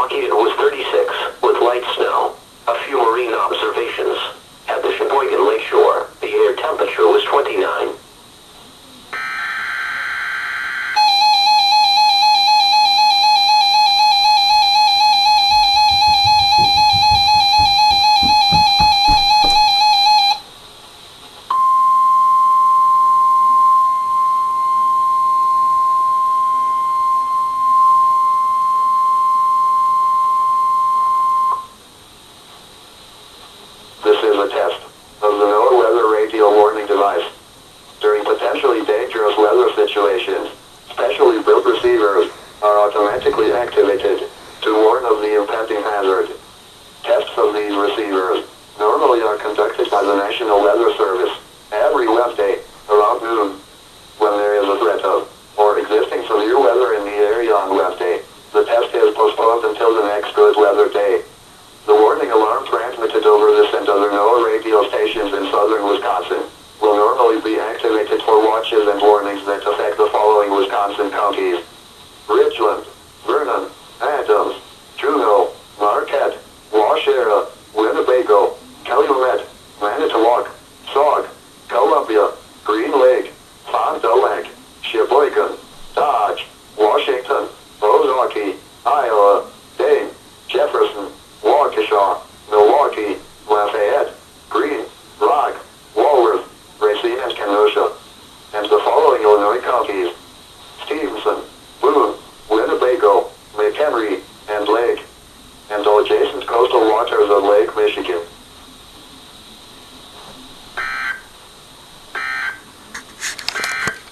Milwaukee it was 36, with light snow. A few marine observations. At the Sheboygan Lakeshore, the air temperature was 29. This is a test of the no-weather radio warning device. During potentially dangerous weather situations, specially built receivers are automatically activated to warn of the impending hazard. Tests of these receivers normally are conducted by the National Weather Service every Wednesday around noon. When there is a threat of or existing severe weather in the area on Wednesday, the test is postponed until the next good weather day. The warning alarm transmitted over this and other NOAA radio stations in southern Wisconsin will normally be activated for watches and warnings that affect the following Wisconsin counties: Richland, Vernon, Adams, Juneau, Marquette, Waushara, Winnebago, Calumet, Manitowoc, Sauk, Columbia, Green Lake, Fond du Lac, Sheboygan, Dodge, Washington, Milwaukee, Iowa, Dane, Jefferson, Waukesha, Milwaukee, Lafayette, Greene, Rock, Walworth, Racine and Kenosha, and the following Illinois counties: Stevenson, Boone, Winnebago, McHenry, and Lake, and all adjacent coastal waters of Lake